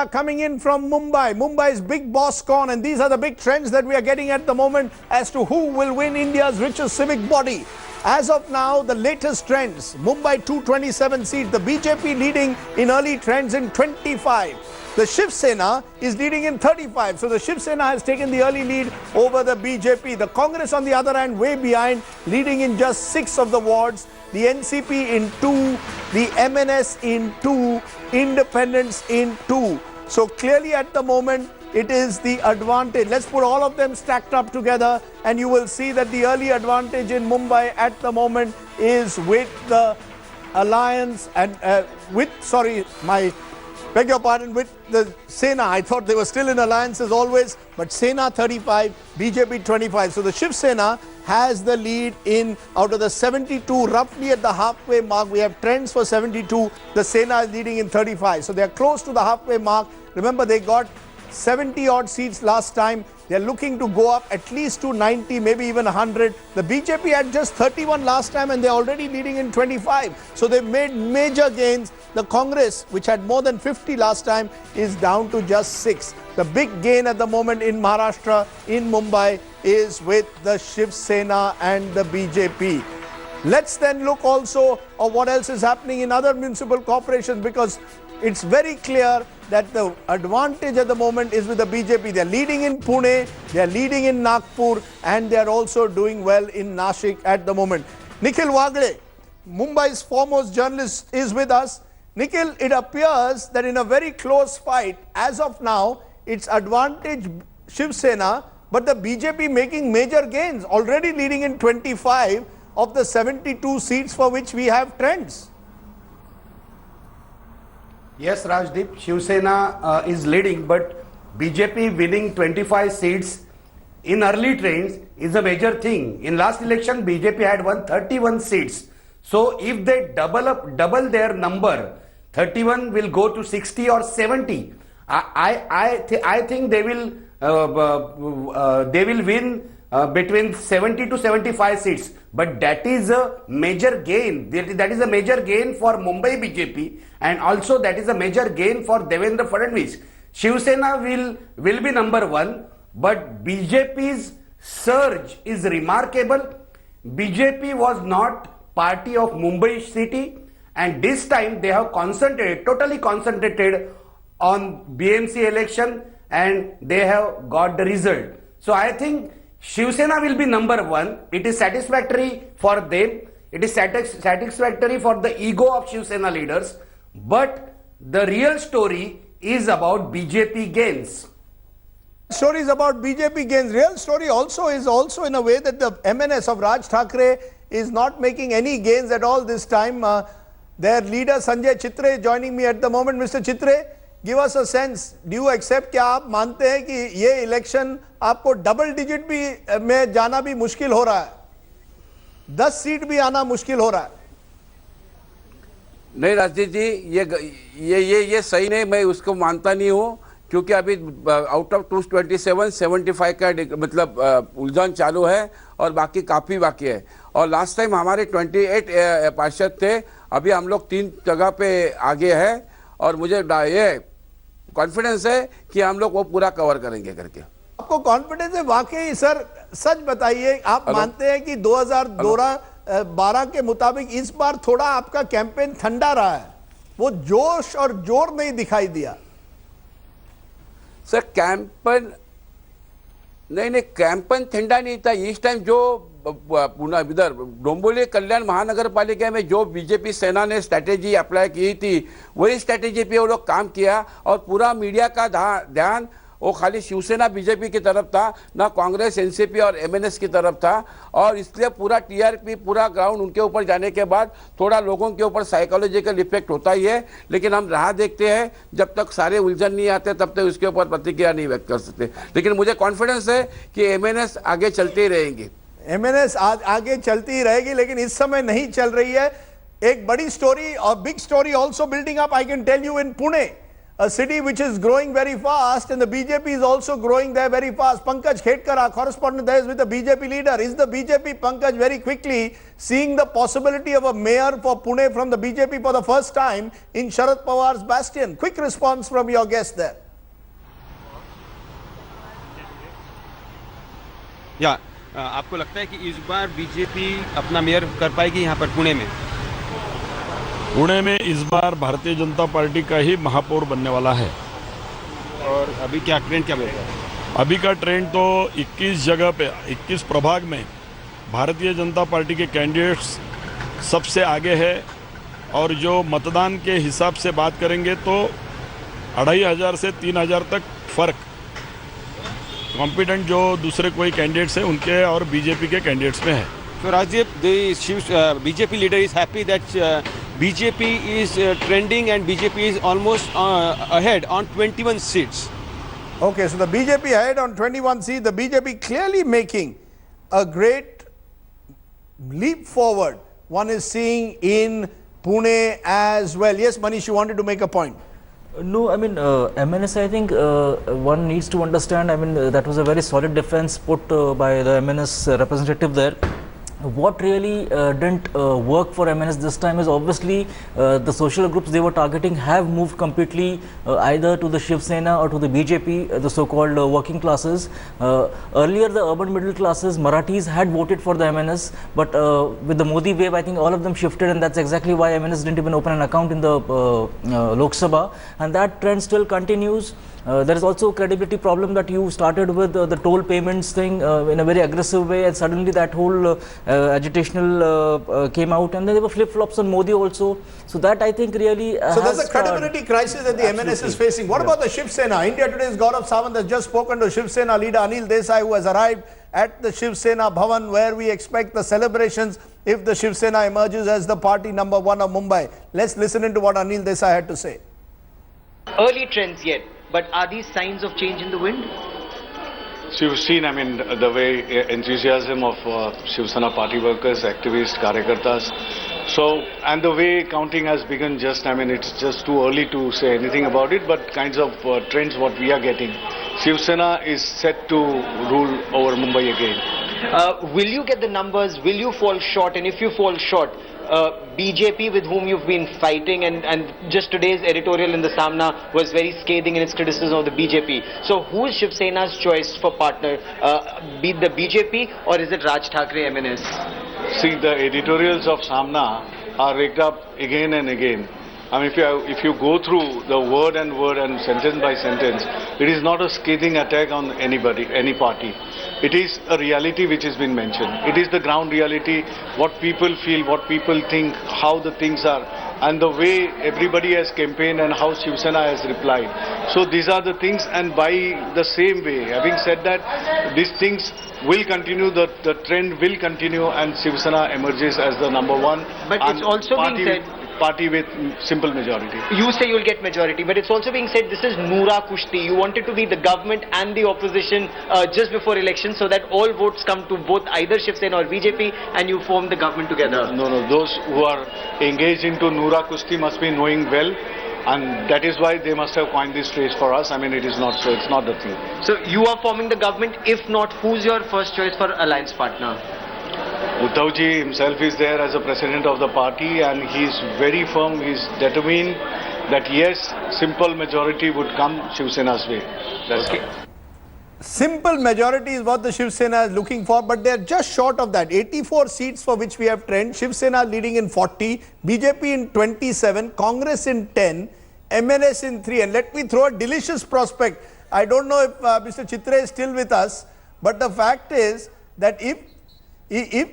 data coming in from Mumbai. Mumbai's big boss gone, and these are the big trends that we are getting at the moment as to who will win India's richest civic body. As of now, the latest trends: Mumbai 227 seats, the BJP leading in early trends in 25. The Shiv Sena is leading in 35. So the Shiv Sena has taken the early lead over the BJP. The Congress, on the other hand, way behind, leading in just 6 of the wards. The NCP in 2, the MNS in 2, Independents in 2. So clearly at the moment, it is the advantage. Let's put all of them stacked up together, and you will see that the early advantage in Mumbai at the moment is with the alliance and beg your pardon, with the Sena. I thought they were still in alliance as always, but Sena 35, BJP 25. So the Shiv Sena has the lead in out of the 72, roughly at the halfway mark. We have trends for 72. The Sena is leading in 35. So they are close to the halfway mark. Remember, they got 70 odd seats last time. They are looking to go up at least to 90, maybe even 100. The BJP had just 31 last time, and they're already leading in 25. So they've made major gains. The Congress, which had more than 50 last time, is down to just 6. The big gain at the moment in Maharashtra, in Mumbai, is with the Shiv Sena and the BJP. Let's then look also at what else is happening in other municipal corporations, because it's very clear that the advantage at the moment is with the BJP. They're leading in Pune, they're leading in Nagpur, and they're also doing well in Nashik at the moment. Nikhil Wagde, Mumbai's foremost journalist, is with us. Nikhil, it appears that in a very close fight, as of now, it's advantage Shiv Sena, but the BJP making major gains, already leading in 25 of the 72 seats for which we have trends. Yes, Rajdeep, Shiv Sena is leading, but BJP winning 25 seats in early trends is a major thing. In last election, BJP had won 31 seats. So if they double their number, 31 will go to 60 or 70. I think they will win between 70 to 75 seats. But that is a major gain. That is a major gain for Mumbai BJP, and also that is a major gain for Devendra Fadnavis. Shiv Sena will be number 1, but BJP's surge is remarkable. BJP was not party of Mumbai city, and this time they have totally concentrated on BMC election, and they have got the result. So I think Shiv Sena will be number 1. It is satisfactory for them. It is satisfactory for the ego of Shiv Sena leaders. But the real story is about BJP gains. Story is about BJP gains. Real story also is in a way that the MNS of Raj Thackeray is not making any gains at all this time. Their leader Sanjay Chitre is joining me at the moment. Mr. Chitre, give us a sense. Do you accept, क्या आप मानते हैं कि ये election आपको double digit भी में जाना भी मुश्किल हो रहा है, 10 सीट भी आना मुश्किल हो रहा है? नहीं राजदीप जी, ये सही नहीं, मैं उसको मानता नहीं हूँ, क्योंकि अभी आउट ऑफ 227 75 का मतलब उलझन चालू है और बाकी काफ़ी बाकी है. और लास्ट टाइम हमारे 28 पार्षद थे, अभी हम लोग 3 जगह पे आगे हैं, और मुझे ये कॉन्फिडेंस है कि हम लोग वो पूरा कवर करेंगे करके. आपको कॉन्फिडेंस है? वाकई सर, सच बताइए, आप मानते हैं कि 2012 के मुताबिक इस बार थोड़ा आपका कैंपेन ठंडा रहा है, वो जोश और जोर नहीं दिखाई दिया? सर कैंपेन नहीं, कैंपेन ठंडा नहीं था इस टाइम. जो पुणे इधर डोंबिवली कल्याण महानगर पालिका में जो बीजेपी सेना ने स्ट्रैटेजी अप्लाई की थी, वही स्ट्रैटेजी पे वो लोग काम किया, और पूरा मीडिया का ध्यान वो खाली शिवसेना बीजेपी की तरफ था, ना कांग्रेस एनसीपी और एमएनएस की तरफ था. और इसलिए पूरा टीआरपी, पूरा ग्राउंड उनके ऊपर जाने के बाद थोड़ा लोगों के ऊपर साइकोलॉजिकल इफेक्ट होता ही है. लेकिन हम राह देखते हैं, जब तक सारे उलझन नहीं आते तब तक उसके ऊपर प्रतिक्रिया नहीं व्यक्त कर सकते. लेकिन मुझे कॉन्फिडेंस है कि एमएनएस आगे चलते ही रहेंगे. एमएनएस आगे चलती ही रहेगी, लेकिन इस समय नहीं चल रही है. एक बड़ी स्टोरी और big story also building up, I can tell you, in Pune. a city which is growing very fast, and the BJP is also growing there very fast. Pankaj Khedkar, our correspondent there, is with the BJP leader. Is the BJP, Pankaj, very quickly seeing the possibility of a mayor for Pune from the BJP for the first time in Sharad Pawar's bastion? Quick response from your guest there. या आपको लगता है कि इस बार BJP अपना mayor कर पाएगी यहाँ पर पुणे में? पुणे में इस बार भारतीय जनता पार्टी का ही महापौर बनने वाला है। और अभी क्या ट्रेंड क्या बोल रहा है? अभी का ट्रेंड तो 21 जगह पे 21 प्रभाग में भारतीय जनता पार्टी के कैंडिडेट्स सबसे आगे है, और जो मतदान के हिसाब से बात करेंगे तो 2500 से 3000 तक फर्क कॉम्पिटेंट जो दूसरे कोई कैंडिडेट्स हैं उनके और बीजेपी के कैंडिडेट्स में है। So Rajdeep, the BJP leader is happy that BJP is trending and BJP is almost ahead on 21 seats. Okay, so the BJP ahead on 21 seats, the BJP clearly making a great leap forward. One is seeing in Pune as well. Yes, Manish, you wanted to make a point. No, I mean, MNS, I think one needs to understand, I mean, that was a very solid defense put by the MNS representative there. What really didn't work for MNS this time is obviously the social groups they were targeting have moved completely either to the Shiv Sena or to the BJP, the so-called working classes. Earlier, the urban middle classes, Marathis had voted for the MNS, but with the Modi wave, I think all of them shifted, and that's exactly why MNS didn't even open an account in the Lok Sabha, and that trend still continues. There is also a credibility problem that you started with the toll payments thing in a very aggressive way, and suddenly that whole agitational came out, and then there were flip-flops on Modi also. So that I think really So there's a credibility crisis that the MNS is facing. What about the Shiv Sena? India Today's Gaurav Sawant has just spoken to Shiv Sena leader Anil Desai, who has arrived at the Shiv Sena Bhavan, where we expect the celebrations if the Shiv Sena emerges as the party number one of Mumbai. Let's listen into what Anil Desai had to say. Early trends yet, but are these signs of change in the wind? So you've seen, I mean, the way enthusiasm of Shiv Sena party workers, activists, karyakartas. So, and the way counting has begun just, I mean, it's just too early to say anything about it, but kinds of trends what we are getting. Shiv Sena is set to rule over Mumbai again. Will you get the numbers? Will you fall short? And if you fall short, BJP with whom you've been fighting, and just today's editorial in the Samna was very scathing in its criticism of the BJP. So who is Shiv Sena's choice for partner? Be the BJP or is it Raj Thackeray MNS? See, the editorials of Samna are raked up again and again. I mean, if you go through the word and sentence by sentence, it is not a scathing attack on anybody, any party. It is a reality which has been mentioned. It is the ground reality, what people feel, what people think, how the things are, and the way everybody has campaigned and how Shiv Sena has replied. So these are the things, and by the same way, having said that, these things will continue, the trend will continue, and Shiv Sena emerges as the number one. But it's also being said, party with simple majority. You say you'll get majority, but it's also being said this is Noora Kushti. You wanted to be the government and the opposition just before election, so that all votes come to both either Shiv Sena or BJP, and you form the government together. No. Those who are engaged into Noora Kushti must be knowing well, and that is why they must have coined this phrase for us. I mean, it is not so. It's not the thing. So you are forming the government. If not, who's your first choice for alliance partner? Uddhavji himself is there as a president of the party, and he is very firm, he is determined that yes, simple majority would come Shiv Sena's way. That's okay. Simple majority is what the Shiv Sena is looking for, but they are just short of that. 84 seats for which we have trend. Shiv Sena leading in 40, BJP in 27, Congress in 10, MNS in 3. And let me throw a delicious prospect. I don't know if Mr. Chitra is still with us, but the fact is that if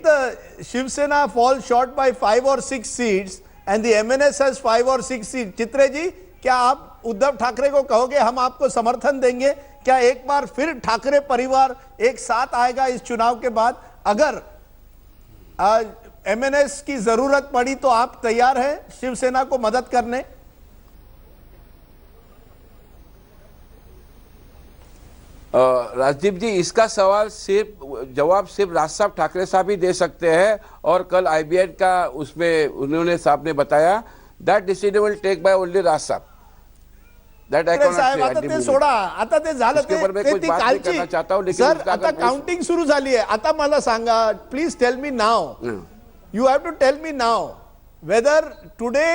the Shiv Sena falls short by 5 or 6 seats and the MNS has 5 or 6 seats, चित्रे जी क्या आप उद्धव ठाकरे को कहोगे हम आपको समर्थन देंगे? क्या एक बार फिर ठाकरे परिवार एक साथ आएगा इस चुनाव के बाद? अगर MNS की जरूरत पड़ी तो आप तैयार हैं शिवसेना को मदद करने? राजदीप जी, इसका सवाल जवाब सिर्फ राज साहब ठाकरे साहब ही दे सकते हैं, और कल IBN का उसमें उन्होंने साहब ने बताया that decision will take by only Raj साहब. That I ठाकरे cannot साहेब say at आता the ते moment. सोडा, आता ते झालं इसके ऊपर मैं ते कुछ ती बात नहीं कालची करना चाहता हूं, लेकिन सर उसका आता अगर काउंटिंग सुरू झाली आहे. आता मला सांगा, प्लीज टेल मी नाव, you have to tell me नाव whether today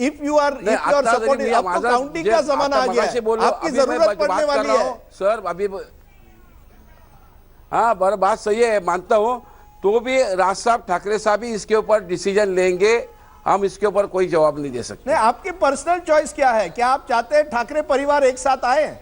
if you are supporting, आपको काउंटिंग का जमाना आ गया है, आपकी जरूरत पड़ने वाली है सर. अभी हाँ बराबर बात सही है, मानता हूँ. तो भी राज साहब ठाकरे साहब ही इसके ऊपर डिसीजन लेंगे, हम इसके ऊपर कोई जवाब नहीं दे सकते. नहीं, आपकी पर्सनल चॉइस क्या है? क्या आप चाहते हैं ठाकरे परिवार एक साथ आए?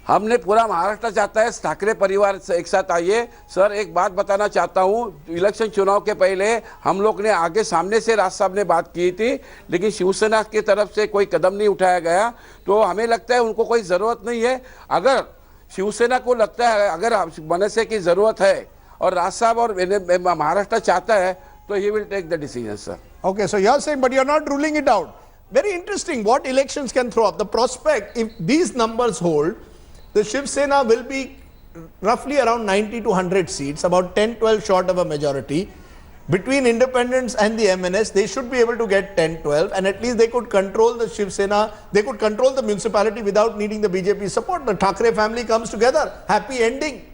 हमने पूरा महाराष्ट्र चाहता है ठाकरे परिवार से एक साथ आइए. सर एक बात बताना चाहता हूँ, इलेक्शन चुनाव के पहले हम लोग ने आगे सामने से राज साहब ने बात की थी, लेकिन शिवसेना की तरफ से कोई कदम नहीं उठाया गया. तो हमें लगता है उनको कोई ज़रूरत नहीं है. अगर शिवसेना को लगता है अगर मनसे की ज़रूरत है और राज साहब और महाराष्ट्र चाहता है, तो he will take the decision. Sir Okay, so you're saying, but you're not ruling it out. Very interesting what elections can throw up. The prospect, if these numbers hold, the Shiv Sena will be roughly around 90 to 100 seats, about 10-12 short of a majority. Between independents and the MNS, they should be able to get 10-12, and at least they could control the Shiv Sena, they could control the municipality without needing the BJP support. The Thackeray family comes together, happy ending.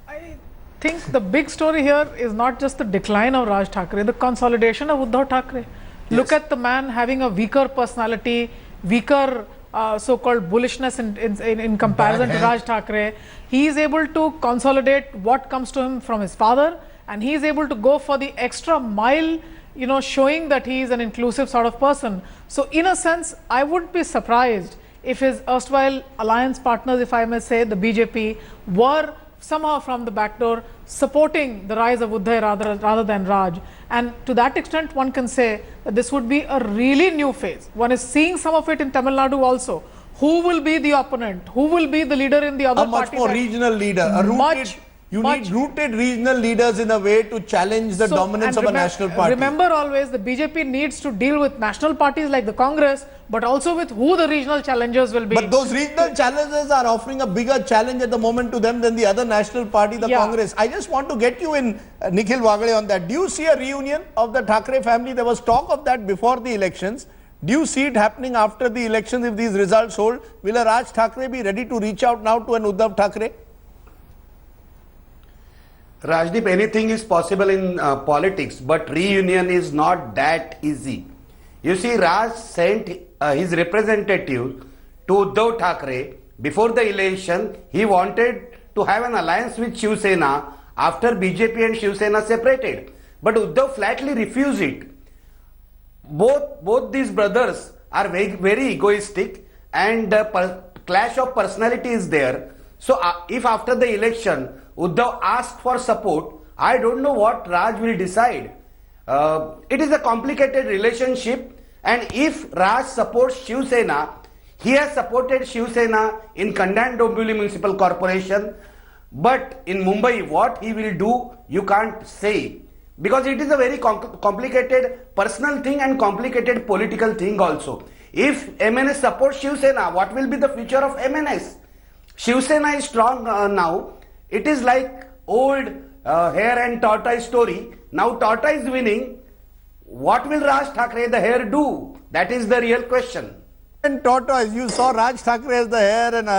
I think the big story here is not just the decline of Raj Thackeray, the consolidation of Uddhav Thackeray. Look at the man having a weaker personality, weaker so-called bullishness in comparison to Raj Thackeray. He is able to consolidate what comes to him from his father, and he is able to go for the extra mile, you know, showing that he is an inclusive sort of person. So in a sense, I would be surprised if his erstwhile alliance partners, if I may say, the BJP, were somehow from the back door supporting the rise of Uddhav rather than Raj. And to that extent, one can say that this would be a really new phase. One is seeing some of it in Tamil Nadu also. Who will be the opponent? Who will be the leader in the other A much party? more regional leader, a rooted, you need rooted regional leaders in a way to challenge the dominance of a national party. Remember always, the BJP needs to deal with national parties like the Congress, but also with who the regional challengers will be. But those regional challenges are offering a bigger challenge at the moment to them than the other national party, the Congress. I just want to get you in, Nikhil Wagale, on that. Do you see a reunion of the Thackeray family? There was talk of that before the elections. Do you see it happening after the elections if these results hold? Will a Raj Thackeray be ready to reach out now to an Uddhav Thackeray? Rajdeep, anything is possible in politics, but reunion is not that easy. You see, Raj sent his representative to Uddhav Thackeray before the election. He wanted to have an alliance with Shiv Sena after BJP and Shiv Sena separated. But Uddhav flatly refused it. Both these brothers are very egoistic, and clash of personality is there. So if after the election Uddhav asked for support, I don't know what Raj will decide. It is a complicated relationship, and if Raj supports Shiv Sena, he has supported Shiv Sena in Kandan-Dombivli Municipal Corporation, but in Mumbai what he will do, you can't say, because it is a very complicated personal thing and complicated political thing also. If MNS supports Shiv Sena, what will be the future of MNS? Shiv Sena is strong now. It is like old hare and tortoise story. Now tortoise winning. What will Raj Thackeray, the hare, do? That is the real question. And tortoise, you saw Raj Thackeray as the hare and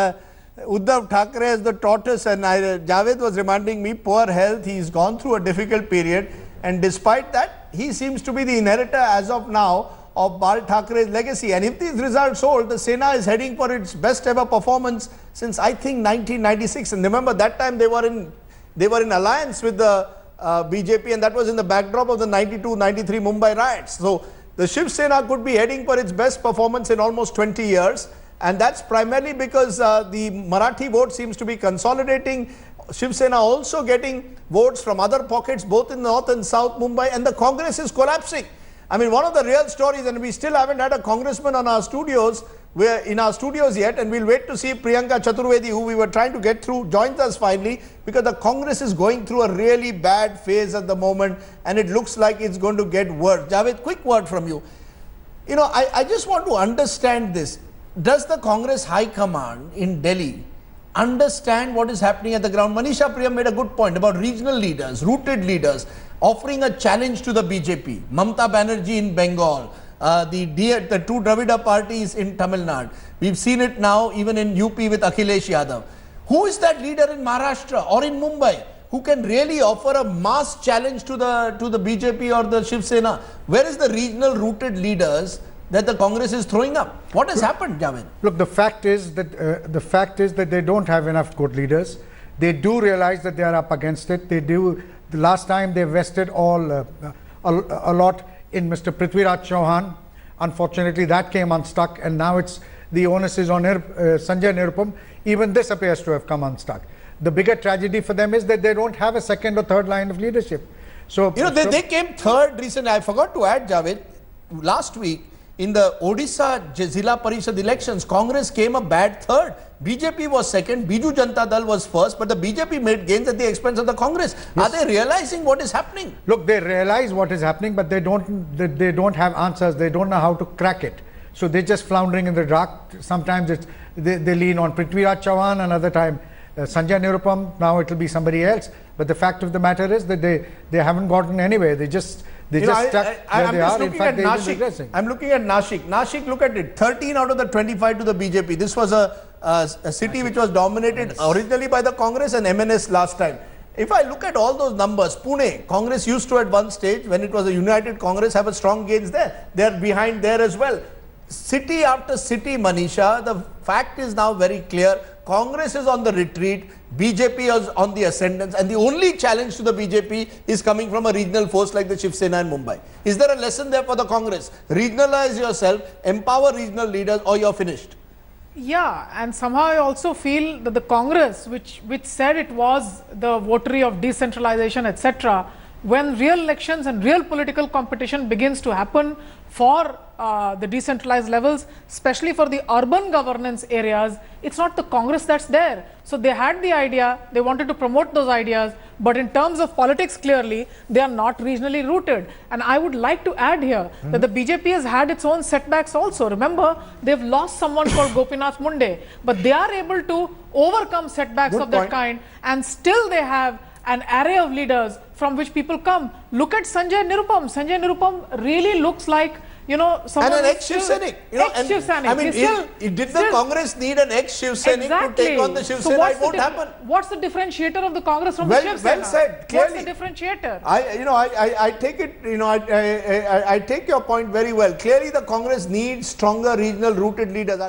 Uddhav Thackeray as the tortoise, and Javed was reminding me, poor health, he's gone through a difficult period, and despite that, he seems to be the inheritor as of now of Bal Thackeray's legacy. And if these results hold, the Sena is heading for its best ever performance since I think 1996. And remember, that time they were in alliance with the BJP, and that was in the backdrop of the 92-93 Mumbai riots. So the Shiv Sena could be heading for its best performance in almost 20 years. And that's primarily because the Marathi vote seems to be consolidating. Shiv Sena also getting votes from other pockets, both in North and South Mumbai, and the Congress is collapsing. I mean, one of the real stories, and we still haven't had a congressman on our studios, yet, and we'll wait to see Priyanka Chaturvedi, who we were trying to get through, joins us finally, because the Congress is going through a really bad phase at the moment, and it looks like it's going to get worse. Javed, quick word from you. You know, I just want to understand this. Does the Congress High Command in Delhi understand what is happening at the ground? Manisha Priyam made a good point about regional leaders, rooted leaders, offering a challenge to the BJP. Mamta Banerjee in Bengal, the two Dravida parties in Tamil Nadu. We've seen it now even in UP with Akhilesh Yadav. Who is that leader in Maharashtra or in Mumbai who can really offer a mass challenge to the BJP or the Shiv Sena? Where is the regional rooted leaders that the Congress is throwing up? What has happened, Javed? Look, the fact is that they don't have enough good leaders. They do realize that they are up against it. They do. The last time they vested a lot in Mr. Prithviraj Chauhan. Unfortunately, that came unstuck, and now the onus is on Sanjay Nirupam. Even this appears to have come unstuck. The bigger tragedy for them is that they don't have a second or third line of leadership. So they came third recently. I forgot to add, Javed, last week in the Odisha Zilla Parishad elections, Congress came a bad third. BJP was second, Biju Janata Dal was first, but the BJP made gains at the expense of the Congress. Yes. Are they realizing what is happening? Look, they realize what is happening, but they don't have answers. They don't know how to crack it. So they're just floundering in the dark. Sometimes they lean on Prithviraj Chauhan, another time Sanjay Nirupam. Now it will be somebody else. But the fact of the matter is that they haven't gotten anywhere. They just stuck where they are. In fact, they're regressing. I'm looking at Nashik. Nashik, look at it. 13 out of the 25 to the BJP. This was a city which was dominated originally by the Congress and MNS last time. If I look at all those numbers, Pune, Congress used to at one stage, when it was a united Congress, have a strong gains there. They're behind there as well. City after city, Manisha, the fact is now very clear. Congress is on the retreat, BJP is on the ascendance, and the only challenge to the BJP is coming from a regional force like the Shiv Sena in Mumbai. Is there a lesson there for the Congress? Regionalize yourself, empower regional leaders, or you're finished. Yeah, and somehow I also feel that the Congress, which said it was the votary of decentralization, etc., when real elections and real political competition begins to happen for the decentralized levels, especially for the urban governance areas, it's not the Congress that's there. So they had the idea, they wanted to promote those ideas, but in terms of politics, clearly, they are not regionally rooted. And I would like to add here that the BJP has had its own setbacks also. Remember, they've lost someone called Gopinath Munde, but they are able to overcome setbacks of that kind, and still they have an array of leaders from which people come. Look at Sanjay Nirupam. Sanjay Nirupam really looks like, someone. And an ex-Shiv Sainik. I mean, did the Congress need an ex-Shiv Sainik to take on the Shiv Sena? It won't happen. What's the differentiator of the Congress from the Shiv Sena? Well said. Clearly. What's the differentiator? I take it, I take your point very well. Clearly, the Congress needs stronger regional rooted leaders.